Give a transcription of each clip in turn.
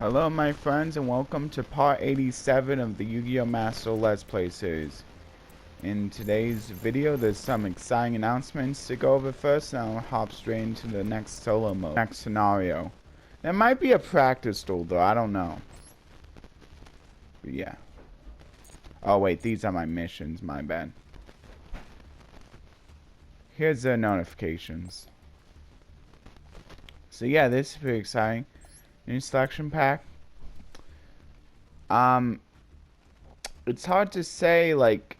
Hello my friends and welcome to part 87 of the Yu-Gi-Oh! Master Let's Play series. In today's video there's some exciting announcements to go over first, and I'll hop straight into the next solo mode, next scenario. There might be a practice duel though, I don't know. But yeah. Oh wait, these are my missions, my bad. Here's the notifications. So yeah, this is pretty exciting. New selection pack. It's hard to say like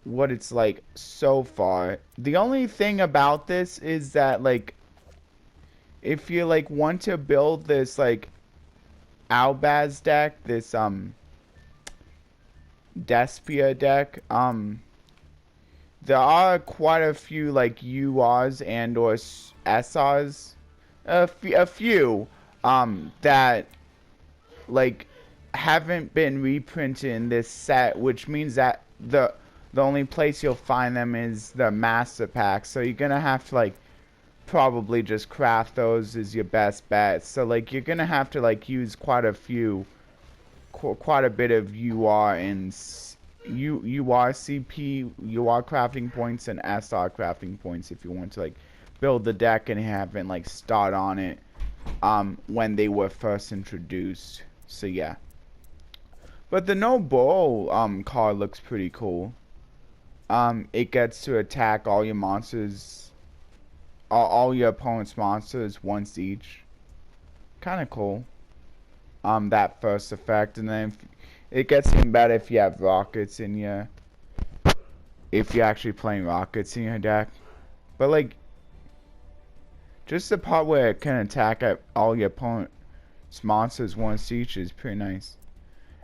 what it's like so far. The only thing about this is that like if you like want to build this like Albaz deck, this Despia deck, there are quite a few like URs and or SRs, a few that like haven't been reprinted in this set, which means that the only place you'll find them is the master pack. So you're gonna have to like probably just craft those as your best bet. So like you're gonna have to like use quite a bit of UR and URCP, UR crafting points and SR crafting points if you want to like build the deck and haven't like start on it when they were first introduced. So yeah. But the No Bull card looks pretty cool. It gets to attack all your monsters, all your opponent's monsters once each. Kind of cool. That first effect, and then it gets even better if you have rockets in your, if you're actually playing rockets in your deck. But like, just the part where it can attack at all your opponent's monsters once each is pretty nice.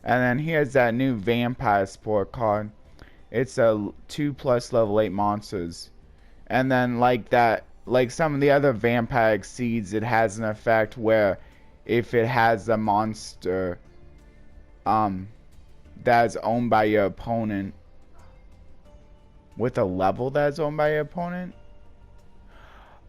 And then here's that new Vampire Sport card. It's a 2+ level 8 monsters. And then like that, like some of the other Vampire Exceeds, it has an effect where if it has a monster that's owned by your opponent with a level that's owned by your opponent.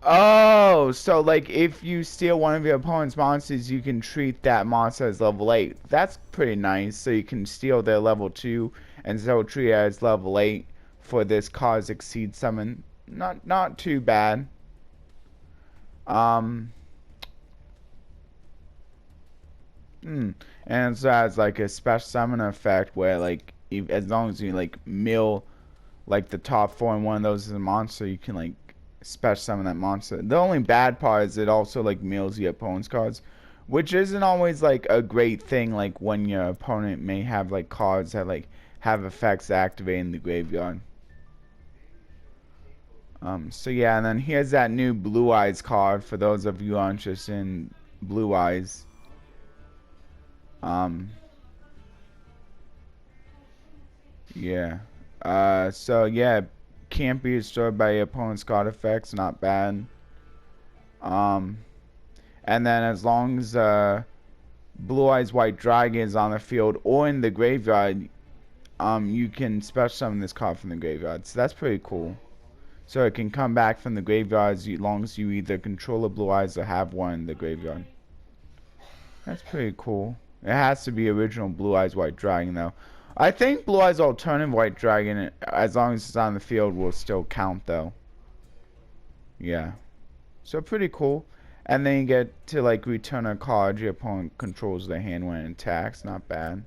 Oh, so like if you steal one of your opponent's monsters, you can treat that monster as level 8. That's pretty nice. So you can steal their level 2 and so treat it as level 8 for this cause exceed summon. Not too bad. And so it has like a special summon effect where like as long as you like mill like the top 4 and one of those is a monster, you can like special summon that monster. The only bad part is it also like mills your opponent's cards, which isn't always like a great thing, like when your opponent may have like cards that like have effects activated in the graveyard. So yeah, and then here's that new Blue Eyes card for those of you who are interested in Blue Eyes. Yeah. So yeah, can't be destroyed by your opponent's card effects, not bad. And then as long as Blue Eyes White Dragon is on the field or in the graveyard, you can special summon this card from the graveyard. So that's pretty cool. So it can come back from the graveyard as long as you either control a Blue Eyes or have one in the graveyard. That's pretty cool. It has to be original Blue Eyes White Dragon though. I think Blue Eyes Alternative White Dragon, as long as it's on the field, will still count though. Yeah. So pretty cool. And then you get to like return a card your opponent controls their hand when it attacks. Not bad.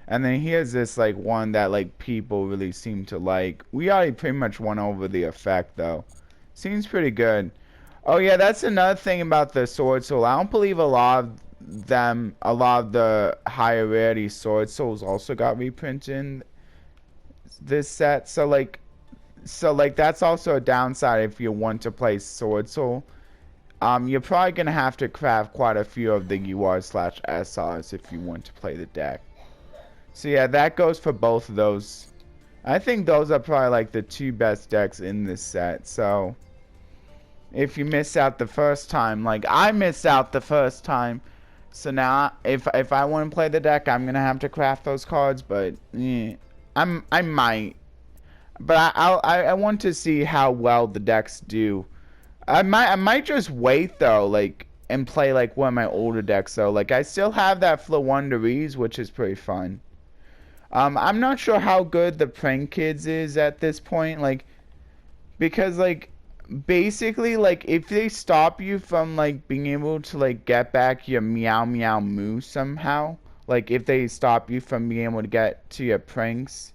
And then here's this like one that like people really seem to like. We already pretty much went over the effect though. Seems pretty good. Oh yeah, that's another thing about the Sword Soul. I don't believe a lot of the higher rarity Sword Souls also got reprinted in this set. So like that's also a downside if you want to play Sword Soul. You're probably gonna have to craft quite a few of the UR/SRs if you want to play the deck. So yeah, that goes for both of those. I think those are probably like the 2 best decks in this set. So if you miss out the first time, like I missed out the first time, so now if I want to play the deck, I'm gonna have to craft those cards. But I might, but I want to see how well the decks do. I might just wait though, like and play like one of my older decks though. Like I still have that Flowonderies, which is pretty fun. I'm not sure how good the Prank Kids is at this point, like, because like basically like if they stop you from like being able to like get back your Meow Meow Moo somehow, like if they stop you from being able to get to your pranks,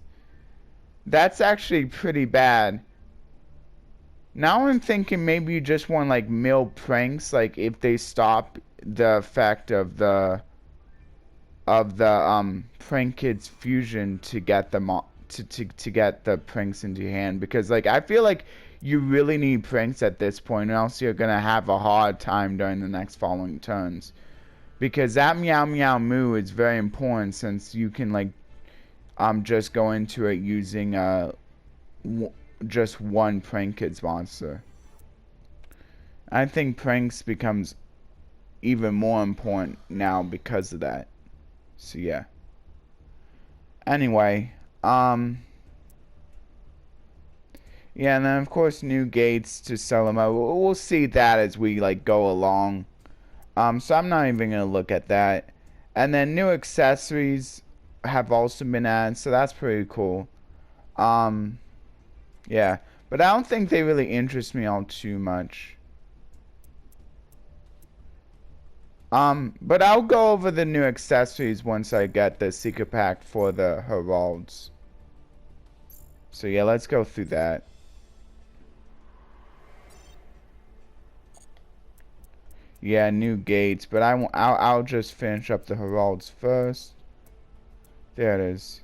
that's actually pretty bad. Now I'm thinking maybe you just want like mill pranks, like if they stop the effect of the Prank Kids fusion to get them to get the pranks into your hand, because like I feel like you really need pranks at this point, or else you're gonna have a hard time during the next following turns. Because that Meow Meow Moo is very important, since you can like just go into it using just one Prank Kids monster. I think pranks becomes even more important now because of that. So yeah. Anyway, yeah, and then of course new gates to sell them out. We'll see that as we like go along. So I'm not even gonna look at that. And then new accessories have also been added, so that's pretty cool. Yeah, but I don't think they really interest me all too much. But I'll go over the new accessories once I get the secret pack for the Heralds. So yeah, let's go through that. Yeah, new gates, but I'll just finish up the Heralds first. There it is.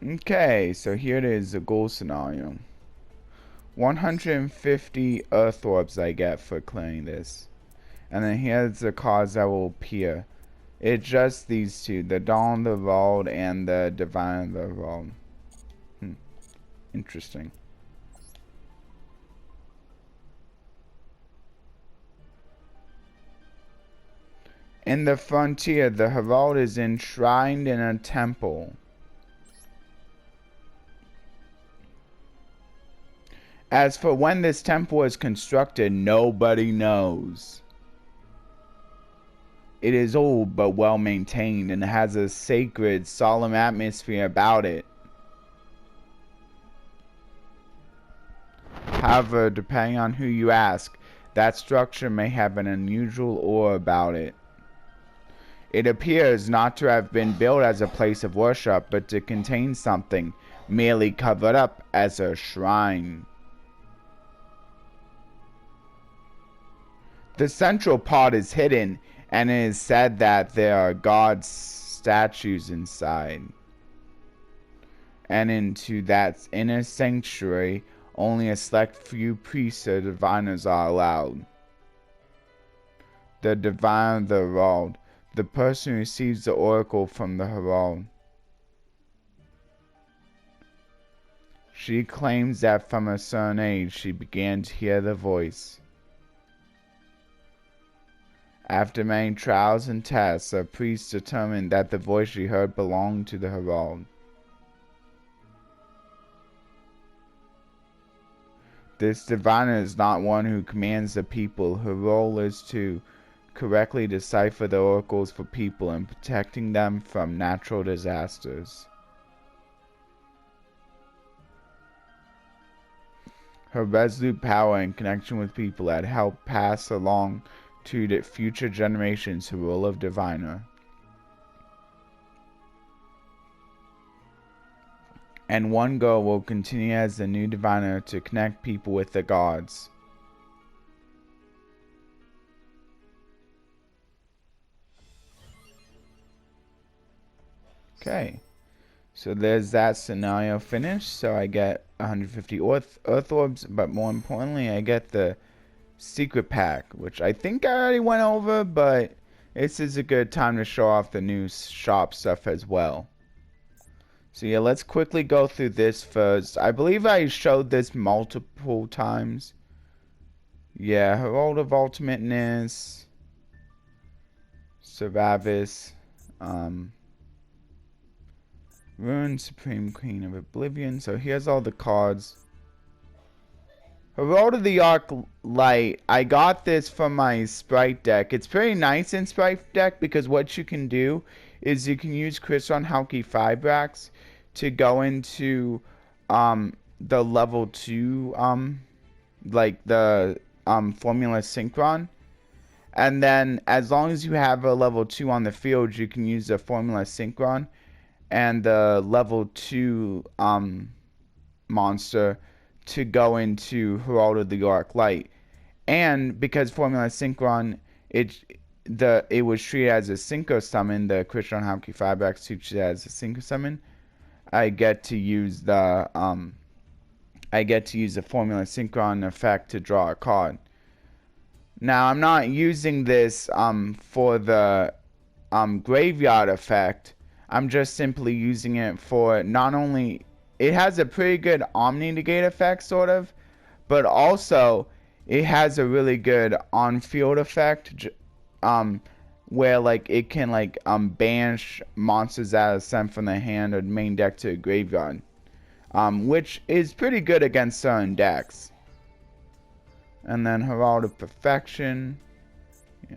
Okay, so here it is, the goal scenario. 150 Earth Orbs I get for clearing this. And then here's the cards that will appear. It's just these two, the Dawn of the Herald and the Divine of the Herald. Interesting. In the frontier, the Herald is enshrined in a temple. As for when this temple was constructed, nobody knows. It is old but well maintained and has a sacred, solemn atmosphere about it. However, depending on who you ask, that structure may have an unusual aura about it. It appears not to have been built as a place of worship, but to contain something merely covered up as a shrine. The central part is hidden, and it is said that there are god statues inside. And into that inner sanctuary, only a select few priests or diviners are allowed. The divine of the Herald, the person who receives the oracle from the Herald. She claims that from a certain age she began to hear the voice. After many trials and tests, a priest determined that the voice she heard belonged to the Herald. This diviner is not one who commands the people. Her role is to correctly decipher the oracles for people and protecting them from natural disasters. Her resolute power in connection with people had helped pass along to the future generations her role of diviner. And one girl will continue as the new diviner to connect people with the gods. Okay, so there's that scenario finished. So I get 150 Earth Orbs, but more importantly, I get the secret pack, which I think I already went over, but this is a good time to show off the new shop stuff as well. So yeah, let's quickly go through this first. I believe I showed this multiple times. Yeah, Herald of Ultimateness, Servavis, Ruin, Supreme Queen of Oblivion. So here's all the cards. Herald of the Arc Light, I got this from my Sprite deck. It's pretty nice in Sprite deck because what you can do is you can use Crystron Halki Fibrax to go into the level 2 like the Formula Synchron. And then as long as you have a level 2 on the field, you can use the Formula Synchron and the level 2 monster to go into Herald of the Arc Light. And because Formula Synchron, it was treated as a Synchro summon, the Crystron Halki Fibrax treated as a Synchro summon, I get to use the Formula Synchron effect to draw a card. Now I'm not using this for the graveyard effect. I'm just simply using it for not only it has a pretty good Omni Negate effect sort of, but also it has a really good on-field effect where like it can like banish monsters that are sent from the hand or main deck to a graveyard, which is pretty good against certain decks. And then Herald of Perfection, yeah.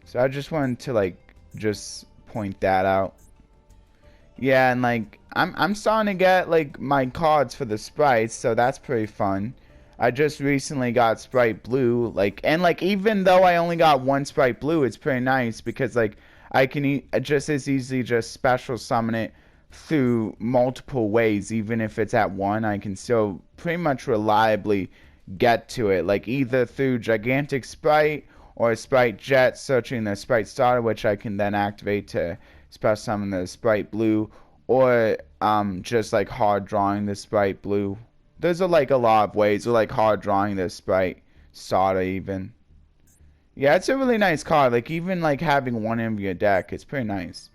So I just wanted to like just point that out. Yeah, and like I'm starting to get like my cards for the sprites, so that's pretty fun. I just recently got Sprite Blue, like, and like even though I only got one Sprite Blue, it's pretty nice because like I can just as easily just special summon it through multiple ways. Even if it's at one, I can still pretty much reliably get to it, like either through Gigantic Sprite or Sprite Jet, searching the Sprite Starter, which I can then activate to special summon the Sprite Blue, or just like hard drawing the Sprite Blue. There's like a lot of ways, or like hard drawing the Sprite Starter even. Yeah, it's a really nice card. Like even like having one in your deck, it's pretty nice.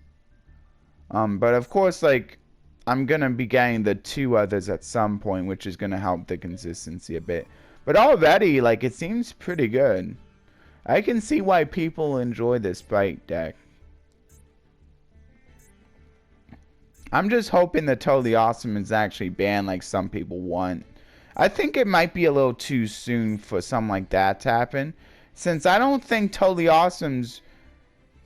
But of course, like I'm gonna be getting the two others at some point, which is gonna help the consistency a bit. But already, like it seems pretty good. I can see why people enjoy this Sprite deck. I'm just hoping that Totally Awesome is actually banned like some people want. I think it might be a little too soon for something like that to happen, since I don't think Totally Awesome's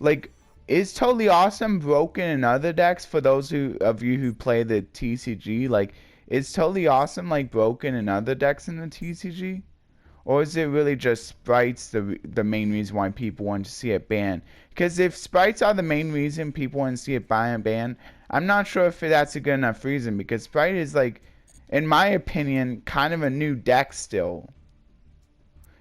like, is Totally Awesome broken in other decks? For those of you who play the TCG, like, is Totally Awesome like broken in other decks in the TCG? Or is it really just sprites the main reason why people want to see it banned? Because if sprites are the main reason people want to see it banned, I'm not sure if that's a good enough reason. Because sprite is like, in my opinion, kind of a new deck still.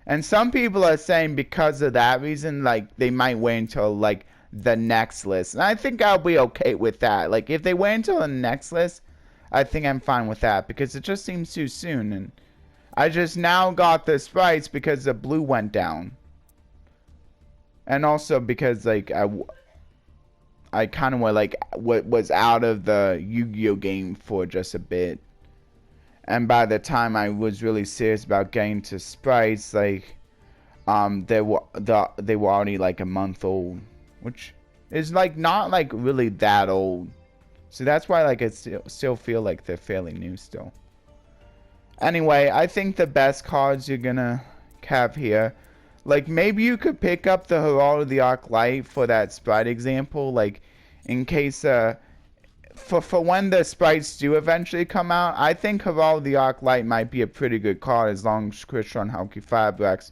And some people are saying because of that reason, like they might wait until like the next list. And I think I'll be okay with that. Like if they wait until the next list, I think I'm fine with that. Because it just seems too soon. And I just now got the sprites because the blue went down. And also because like I kind of was out of the Yu-Gi-Oh game for just a bit. And by the time I was really serious about getting to sprites, like they were already like a month old, which is like not like really that old. So that's why like it still feel like they're fairly new still. Anyway, I think the best cards you're gonna have here, like maybe you could pick up the Herald of the Arc Light for that sprite example, like in case for when the sprites do eventually come out. I think Herald of the Arc Light might be a pretty good card as long as Crystron Halki Fibrax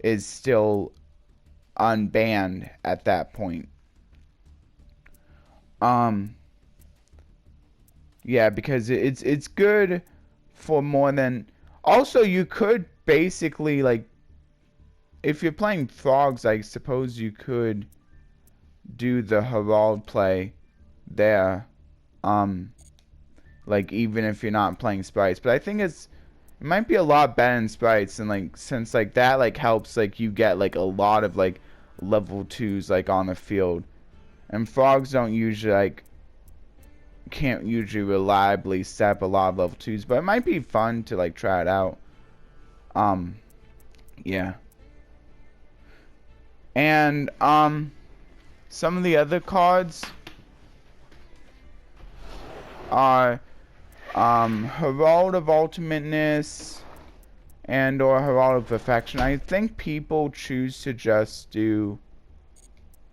is still unbanned at that point. Yeah, because it's good for more than. Also, you could basically like, if you're playing frogs, I suppose you could do the Herald play there. Like even if you're not playing sprites, but I think it might be a lot better in sprites, and like since like that like helps like you get like a lot of like level 2s like on the field, and frogs don't usually like can't usually reliably set up a lot of level 2s, but it might be fun to like try it out. Yeah. And some of the other cards are Herald of Ultimateness and or Herald of Perfection. I think people choose to just do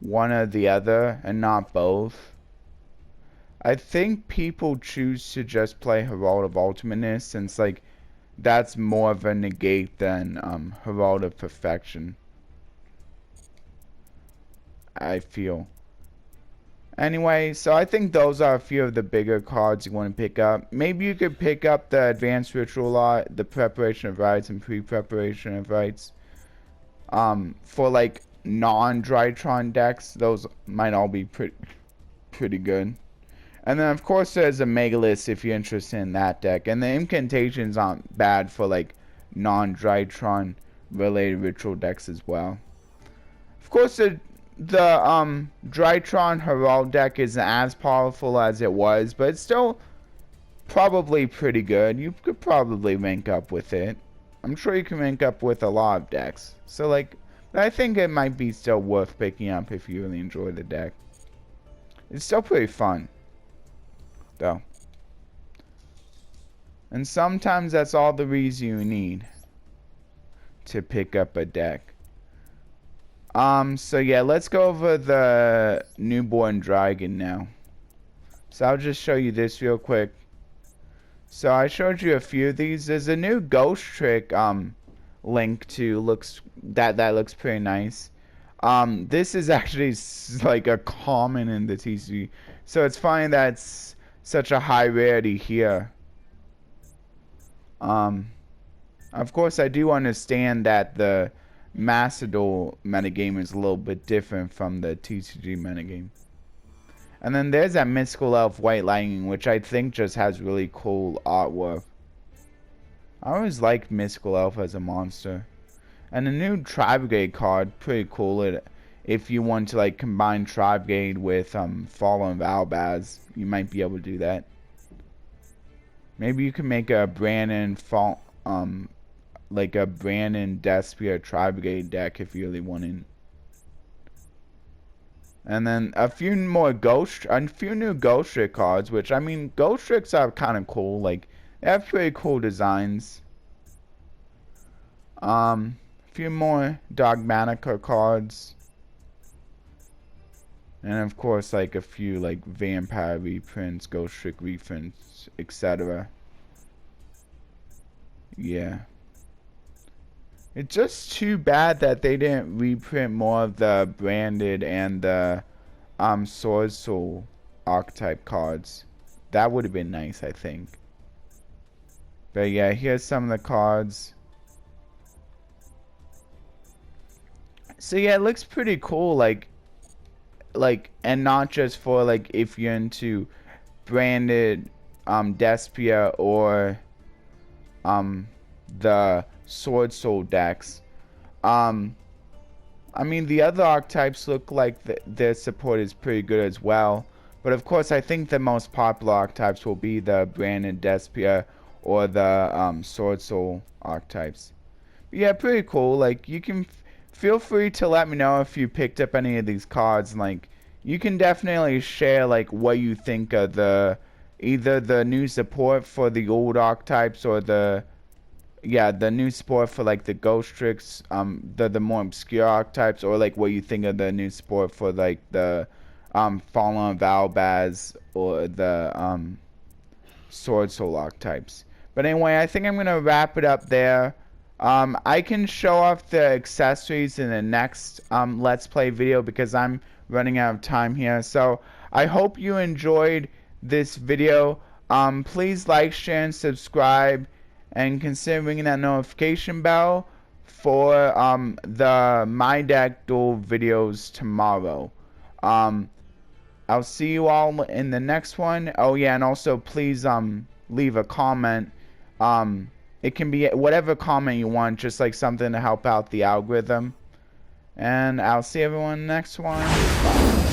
one or the other and not both. I think people choose to just play Herald of Ultimateness since, like, that's more of a negate than Herald of Perfection, I feel. Anyway, so I think those are a few of the bigger cards you want to pick up. Maybe you could pick up the Advanced Ritual lot, the Preparation of Rites, and Pre-Preparation of Rites. For like non-Drytron decks, those might all be pretty good. And then of course there's a Megalith if you're interested in that deck. And the Incantations aren't bad for like non-Drytron related ritual decks as well. Of course the Drytron Herald deck isn't as powerful as it was, but it's still probably pretty good. You could probably rank up with it. I'm sure you can rank up with a lot of decks. So like, I think it might be still worth picking up if you really enjoy the deck. It's still pretty fun, though. And sometimes that's all the reason you need to pick up a deck. So yeah, let's go over the Newborn Dragon now. So I'll just show you this real quick. So I showed you a few of these. There's a new Ghost Trick link to that looks pretty nice. This is actually like a common in the TCG. So it's funny that's such a high rarity here. Of course I do understand that the Macedol metagame is a little bit different from the TCG metagame. And then there's that Mystical Elf White Lightning, which I think just has really cool artwork. I always liked Mystical Elf as a monster. And the new Tri-Brigade card, pretty cool. If you want to like combine Tri-Brigade with Fallen Valbaz, you might be able to do that. Maybe you can make a Brandon like a Brandon Despia Tri-Brigade deck if you really wanted. And then a few new Ghost Trick cards, which I mean, Ghost Tricks are kind of cool. Like they have pretty cool designs. A few more Dogmatica cards, and of course like a few like Vampire reprints, Ghost Trick reprints, etc. Yeah. It's just too bad that they didn't reprint more of the branded and the Sword Soul archetype cards. That would have been nice, I think. But yeah, here's some of the cards. So yeah, it looks pretty cool, like and not just for like if you're into branded Despia or the Sword Soul decks. I mean, the other archetypes look like their support is pretty good as well. But of course, I think the most popular archetypes will be the Brandon Despia or the Sword Soul archetypes. But yeah, pretty cool. Like, you can feel free to let me know if you picked up any of these cards. And, like, you can definitely share like what you think of either the new support for the old archetypes or the new support for like the Ghost Tricks, the more obscure archetypes, or like what you think of the new support for like the Fallen Valbaz or the Sword Soul archetypes. But anyway, I think I'm gonna wrap it up there. I can show off the accessories in the next Let's Play video because I'm running out of time here. So I hope you enjoyed this video. Please like, share, and subscribe. And consider ringing that notification bell for the My Deck Duel videos tomorrow. I'll see you all in the next one. Oh yeah, and also please leave a comment. It can be whatever comment you want, just like something to help out the algorithm. And I'll see everyone in the next one. Bye.